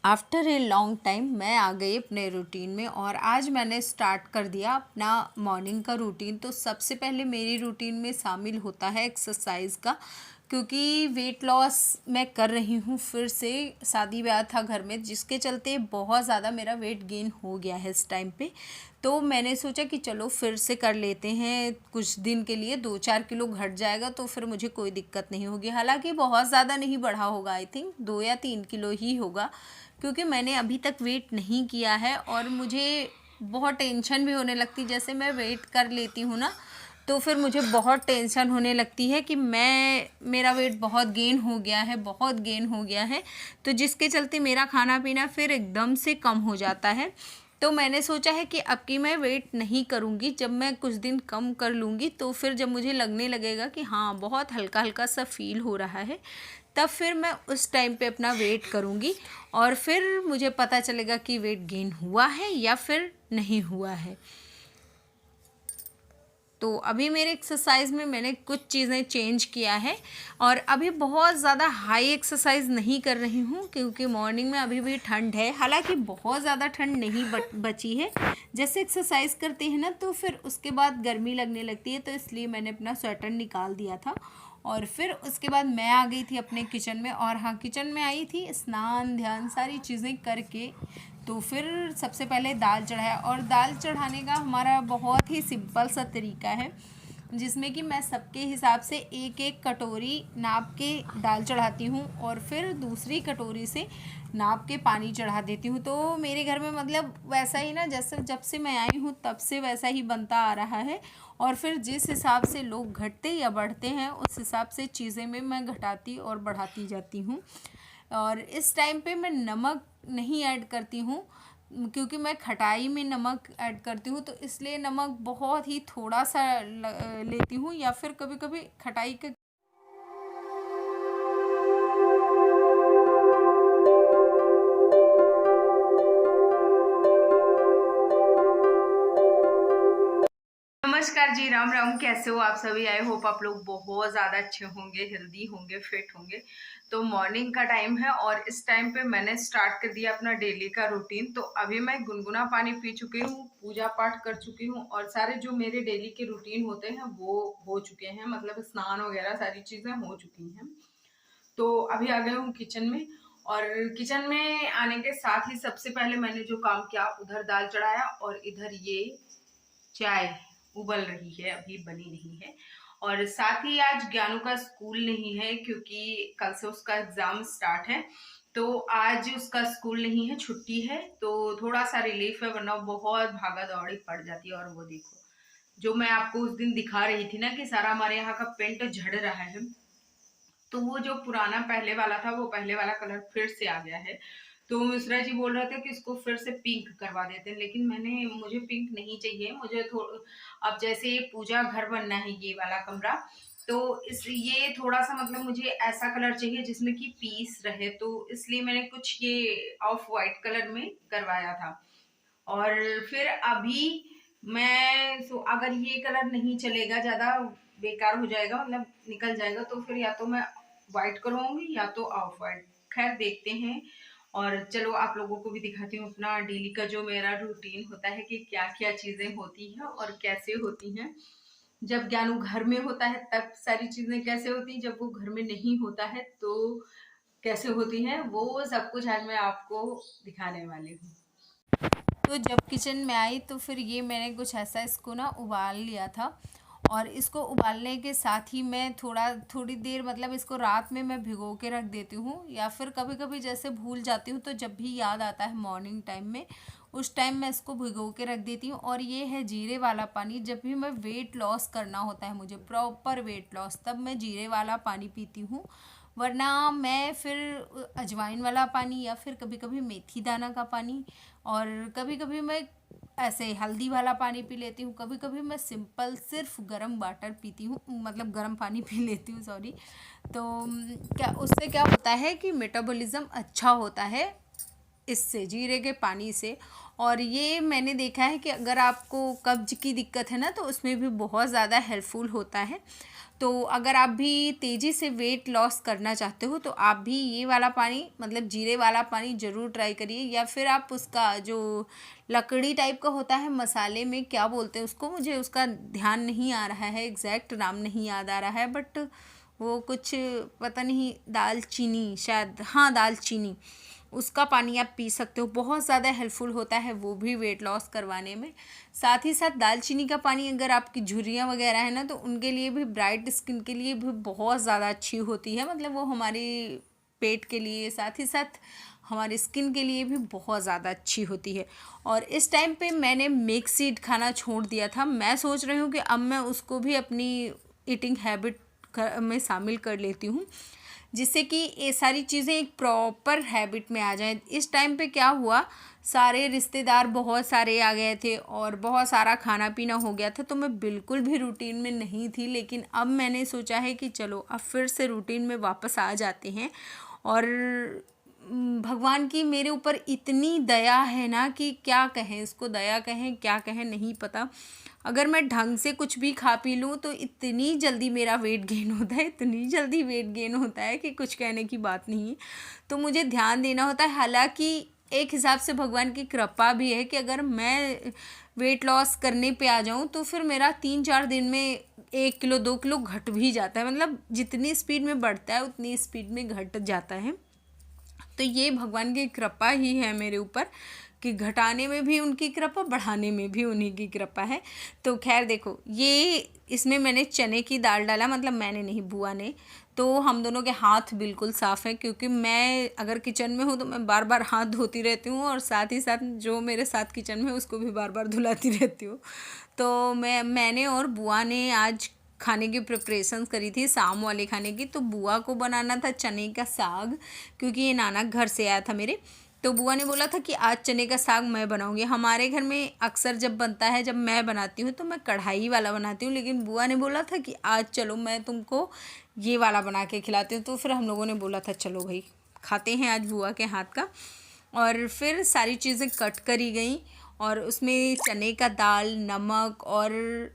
After a long time मैं आ गई अपने रूटीन में और आज मैंने स्टार्ट कर दिया अपना मॉर्निंग का रूटीन। तो सबसे पहले मेरी रूटीन में शामिल होता है एक्सरसाइज का, क्योंकि वेट लॉस मैं कर रही हूँ। फिर से शादी ब्याह था घर में, जिसके चलते बहुत ज़्यादा मेरा वेट गेन हो गया है इस टाइम पे। तो मैंने सोचा कि चलो फिर से कर लेते हैं, कुछ दिन के लिए 2-4 किलो घट जाएगा तो फिर मुझे कोई दिक्कत नहीं होगी। हालांकि बहुत ज़्यादा नहीं बढ़ा होगा, आई थिंक 2 या 3 किलो ही होगा, क्योंकि मैंने अभी तक वेट नहीं किया है और मुझे बहुत टेंशन भी होने लगती। जैसे मैं वेट कर लेती हूँ ना, तो फिर मुझे बहुत टेंशन होने लगती है कि मेरा वेट बहुत गेन हो गया है, बहुत गेन हो गया है। तो जिसके चलते मेरा खाना पीना फिर एकदम से कम हो जाता है। तो मैंने सोचा है कि अब की मैं वेट नहीं करूँगी। जब मैं कुछ दिन कम कर लूँगी तो फिर जब मुझे लगने लगेगा कि हाँ बहुत हल्का हल्का सा फील हो रहा है, तब फिर मैं उस टाइम पे अपना वेट करूँगी और फिर मुझे पता चलेगा कि वेट गेन हुआ है या फिर नहीं हुआ है। तो अभी मेरे एक्सरसाइज में मैंने कुछ चीज़ें चेंज किया है और अभी बहुत ज़्यादा हाई एक्सरसाइज नहीं कर रही हूँ, क्योंकि मॉर्निंग में अभी भी ठंड है। हालांकि बहुत ज़्यादा ठंड नहीं बची है। जैसे एक्सरसाइज करते हैं ना तो फिर उसके बाद गर्मी लगने लगती है, तो इसलिए मैंने अपना स्वेटर निकाल दिया था और फिर उसके बाद मैं आ गई थी अपने किचन में। और हाँ, किचन में आई थी स्नान ध्यान सारी चीज़ें करके। तो फिर सबसे पहले दाल चढ़ाया और दाल चढ़ाने का हमारा बहुत ही सिंपल सा तरीका है, जिसमें कि मैं सबके हिसाब से एक एक कटोरी नाप के दाल चढ़ाती हूँ और फिर दूसरी कटोरी से नाप के पानी चढ़ा देती हूँ। तो मेरे घर में मतलब वैसा ही ना, जैसे जब से मैं आई हूँ तब से वैसा ही बनता आ रहा है। और फिर जिस हिसाब से लोग घटते या बढ़ते हैं उस हिसाब से चीज़ें में मैं घटाती और बढ़ाती जाती हूँ। और इस टाइम पे मैं नमक नहीं ऐड करती हूँ, क्योंकि मैं खटाई में नमक ऐड करती हूँ, तो इसलिए नमक बहुत ही थोड़ा सा लेती हूँ। या फिर कभी कभी खटाई के नमस्कार जी, राम राम। कैसे हो आप सभी? आई होप आप लोग बहुत ज़्यादा अच्छे होंगे, हेल्दी होंगे, फिट होंगे। तो मॉर्निंग का टाइम है और इस टाइम पे मैंने स्टार्ट कर दिया अपना डेली का रूटीन। तो अभी मैं गुनगुना पानी पी चुकी हूँ, पूजा पाठ कर चुकी हूँ और सारे जो मेरे डेली के रूटीन होते हैं वो हो चुके हैं, मतलब स्नान वगैरह सारी चीज़ें हो चुकी हैं। तो अभी आ गई हूँ किचन में और किचन में आने के साथ ही सबसे पहले मैंने जो काम किया, उधर दाल चढ़ाया और इधर ये चाय उबल रही है, अभी बनी नहीं है। और साथ ही आज ज्ञानू का स्कूल नहीं है, क्योंकि कल से उसका एग्जाम स्टार्ट है। तो आज उसका स्कूल नहीं है, छुट्टी है। तो थोड़ा सा रिलीफ है, वरना बहुत भागा दौड़ी पड़ जाती है। और वो देखो, जो मैं आपको उस दिन दिखा रही थी ना कि सारा हमारे यहाँ का पेंट झड़ रहा है, तो वो जो पुराना पहले वाला था वो पहले वाला कलर फिर से आ गया है। तो मिश्रा जी बोल रहे थे कि इसको फिर से पिंक करवा देते हैं, लेकिन मुझे पिंक नहीं चाहिए। मुझे अब जैसे ये पूजा घर बनना है, ये वाला कमरा, तो इस ये थोड़ा सा मतलब मुझे ऐसा कलर चाहिए जिसमें कि पीस रहे। तो इसलिए मैंने कुछ ये ऑफ वाइट कलर में करवाया था। और फिर अभी अगर ये कलर नहीं चलेगा, ज्यादा बेकार हो जाएगा, मतलब निकल जाएगा, तो फिर या तो मैं व्हाइट करवाऊंगी या तो ऑफ वाइट। खैर देखते हैं। और चलो आप लोगों को भी दिखाती हूँ अपना डेली का जो मेरा रूटीन होता है कि क्या क्या चीजें होती हैं और कैसे होती हैं। जब ज्ञानू घर में होता है तब सारी चीजें कैसे होती हैं, जब वो घर में नहीं होता है तो कैसे होती हैं, वो सब कुछ आज मैं आपको दिखाने वाली हूँ। तो जब किचन में आई तो फिर ये मैंने कुछ ऐसा इसको ना उबाल लिया था। और इसको उबालने के साथ ही मैं थोड़ी देर, मतलब इसको रात में मैं भिगो के रख देती हूँ, या फिर कभी कभी जैसे भूल जाती हूँ तो जब भी याद आता है मॉर्निंग टाइम में, उस टाइम मैं इसको भिगो के रख देती हूँ। और ये है जीरे वाला पानी। जब भी मैं वेट लॉस करना होता है, मुझे प्रॉपर वेट लॉस, तब मैं जीरे वाला पानी पीती हूँ। वरना मैं फिर अजवाइन वाला पानी या फिर कभी कभी मेथी दाना का पानी, और कभी कभी मैं ऐसे हल्दी वाला पानी पी लेती हूँ। कभी कभी मैं सिंपल सिर्फ गर्म वाटर पीती हूँ, मतलब गर्म पानी पी लेती हूँ, सॉरी। तो क्या उससे क्या होता है कि मेटाबॉलिज्म अच्छा होता है इससे जीरे के पानी से। और ये मैंने देखा है कि अगर आपको कब्ज की दिक्कत है ना तो उसमें भी बहुत ज़्यादा हेल्पफुल होता है। तो अगर आप भी तेज़ी से वेट लॉस करना चाहते हो तो आप भी ये वाला पानी मतलब जीरे वाला पानी ज़रूर ट्राई करिए। या फिर आप उसका जो लकड़ी टाइप का होता है, मसाले में क्या बोलते हैं उसको, मुझे उसका ध्यान नहीं आ रहा है, एग्जैक्ट नाम नहीं याद आ रहा है, बट वो कुछ पता नहीं, दालचीनी शायद, हाँ दालचीनी, उसका पानी आप पी सकते हो। बहुत ज़्यादा हेल्पफुल होता है वो भी वेट लॉस करवाने में। साथ ही साथ दालचीनी का पानी अगर आपकी झुर्रियाँ वगैरह है ना तो उनके लिए भी, ब्राइट स्किन के लिए भी बहुत ज़्यादा अच्छी होती है। मतलब वो हमारी पेट के लिए, साथ ही साथ हमारी स्किन के लिए भी बहुत ज़्यादा अच्छी होती है। और इस टाइम पे मैंने मिक्स सीड खाना छोड़ दिया था। मैं सोच रही हूँ कि अब मैं उसको भी अपनी ईटिंग हैबिट में शामिल कर लेती हूँ, जिससे कि ये सारी चीज़ें एक प्रॉपर हैबिट में आ जाएं। इस टाइम पे क्या हुआ, सारे रिश्तेदार बहुत सारे आ गए थे और बहुत सारा खाना पीना हो गया था, तो मैं बिल्कुल भी रूटीन में नहीं थी। लेकिन अब मैंने सोचा है कि चलो अब फिर से रूटीन में वापस आ जाते हैं। और भगवान की मेरे ऊपर इतनी दया है ना कि क्या कहें, इसको दया कहें क्या कहें नहीं पता। अगर मैं ढंग से कुछ भी खा पी लूँ तो इतनी जल्दी मेरा वेट गेन होता है, इतनी जल्दी वेट गेन होता है कि कुछ कहने की बात नहीं है। तो मुझे ध्यान देना होता है। हालांकि एक हिसाब से भगवान की कृपा भी है कि अगर मैं वेट लॉस करने पे आ जाऊँ तो फिर मेरा 3-4 दिन में 1 किलो 2 किलो घट भी जाता है। मतलब जितनी स्पीड में बढ़ता है उतनी स्पीड में घट जाता है। तो ये भगवान की कृपा ही है मेरे ऊपर कि घटाने में भी उनकी कृपा, बढ़ाने में भी उन्हीं की कृपा है। तो खैर देखो, ये इसमें मैंने चने की दाल डाला, मतलब मैंने नहीं, बुआ ने। तो हम दोनों के हाथ बिल्कुल साफ़ है, क्योंकि मैं अगर किचन में हूँ तो मैं बार बार हाथ धोती रहती हूँ और साथ ही साथ जो मेरे साथ किचन में है उसको भी बार बार धुलाती रहती हूँ। तो मैंने और बुआ ने आज खाने की प्रिपरेशंस करी थी, शाम वाले खाने की। तो बुआ को बनाना था चने का साग, क्योंकि ये नाना घर से आया था मेरे। तो बुआ ने बोला था कि आज चने का साग मैं बनाऊंगी। हमारे घर में अक्सर जब बनता है, जब मैं बनाती हूँ तो मैं कढ़ाई वाला बनाती हूँ, लेकिन बुआ ने बोला था कि आज चलो मैं तुमको ये वाला बना के खिलाती हूँ। तो फिर हम लोगों ने बोला था चलो भाई खाते हैं आज बुआ के हाथ का। और फिर सारी चीज़ें कट करी गई और उसमें चने का दाल, नमक और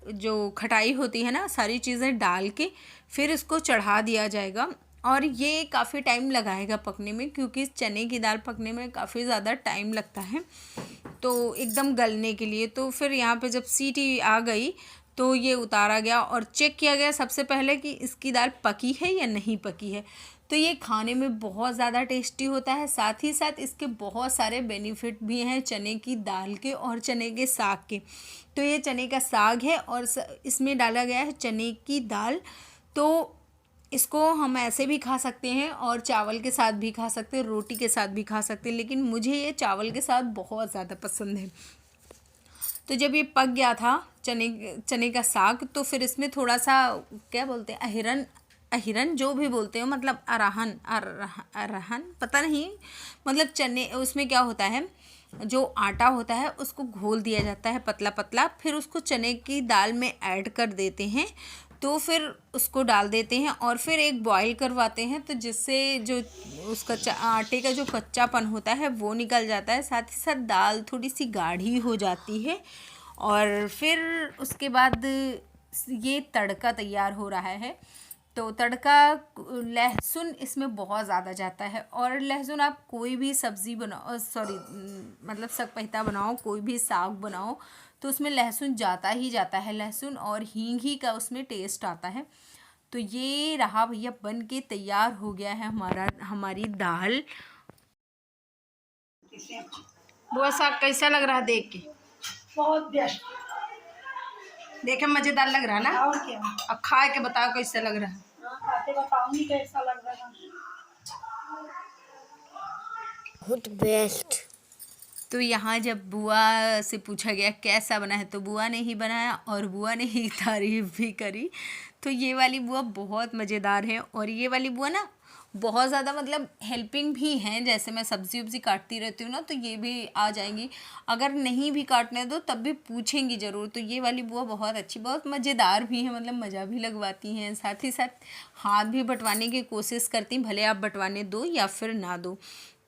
जो खटाई होती है ना, सारी चीज़ें डाल के फिर इसको चढ़ा दिया जाएगा। और ये काफ़ी टाइम लगाएगा पकने में, क्योंकि चने की दाल पकने में काफ़ी ज़्यादा टाइम लगता है तो एकदम गलने के लिए। तो फिर यहाँ पे जब सीटी आ गई तो ये उतारा गया और चेक किया गया सबसे पहले कि इसकी दाल पकी है या नहीं पकी है। तो ये खाने में बहुत ज़्यादा टेस्टी होता है। साथ ही साथ इसके बहुत सारे बेनिफिट भी हैं चने की दाल के और चने के साग के। तो ये चने का साग है और इसमें डाला गया है चने की दाल। तो इसको हम ऐसे भी खा सकते हैं और चावल के साथ भी खा सकते हैं, रोटी के साथ भी खा सकते हैं, लेकिन मुझे ये चावल के साथ बहुत ज़्यादा पसंद है। तो जब ये पक गया था चने का साग, तो फिर इसमें थोड़ा सा क्या बोलते हैं, अहिरन अहिरन जो भी बोलते हो, मतलब अरहन पता नहीं, मतलब चने, उसमें क्या होता है, जो आटा होता है उसको घोल दिया जाता है पतला पतला, फिर उसको चने की दाल में ऐड कर देते हैं। तो फिर उसको डाल देते हैं और फिर एक बॉईल करवाते हैं, तो जिससे जो उसका आटे का जो कच्चापन होता है वो निकल जाता है। साथ ही साथ दाल थोड़ी सी गाढ़ी हो जाती है। और फिर उसके बाद ये तड़का तैयार हो रहा है। तो तड़का, लहसुन इसमें बहुत ज़्यादा जाता है। और लहसुन आप कोई भी सब्ज़ी बनाओ, सॉरी मतलब सकपैता बनाओ, कोई भी साग बनाओ, तो उसमें लहसुन जाता ही जाता है। लहसुन और हींग ही का उसमें टेस्ट आता है। तो ये रहा भैया, बन के तैयार हो गया है हमारी दाल। वो साग कैसा लग रहा है देख के? बहुत बेस्ट। देखे मज़ेदार लग रहा है ना? और क्या, अब खा के बताओ कैसा लग रहा है। खाते बताऊंगी कैसा लग रहा है। बहुत बेस्ट। तो यहाँ जब बुआ से पूछा गया कैसा बना है, तो बुआ ने ही बनाया और बुआ ने ही तारीफ़ भी करी। तो ये वाली बुआ बहुत मज़ेदार है और ये वाली बुआ ना बहुत ज़्यादा मतलब हेल्पिंग भी हैं। जैसे मैं सब्ज़ी वब्ज़ी काटती रहती हूँ ना, तो ये भी आ जाएंगी। अगर नहीं भी काटने दो तब भी पूछेंगी ज़रूर। तो ये वाली बुआ बहुत अच्छी, बहुत मज़ेदार भी है, मतलब मज़ा भी लगवाती हैं। साथ ही साथ हाथ भी बंटवाने की कोशिश करती, भले आप बंटवाने दो या फिर ना दो।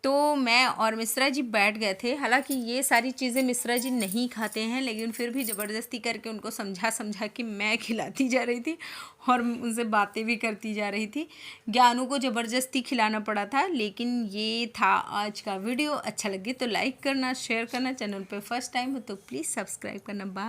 तो मैं और मिश्रा जी बैठ गए थे। हालांकि ये सारी चीज़ें मिश्रा जी नहीं खाते हैं, लेकिन फिर भी ज़बरदस्ती करके उनको समझा कि मैं खिलाती जा रही थी और उनसे बातें भी करती जा रही थी। ज्ञानू को ज़बरदस्ती खिलाना पड़ा था। लेकिन ये था आज का वीडियो। अच्छा लगे तो लाइक करना, शेयर करना, चैनल पे फर्स्ट टाइम हो तो प्लीज़ सब्सक्राइब करना। बाय।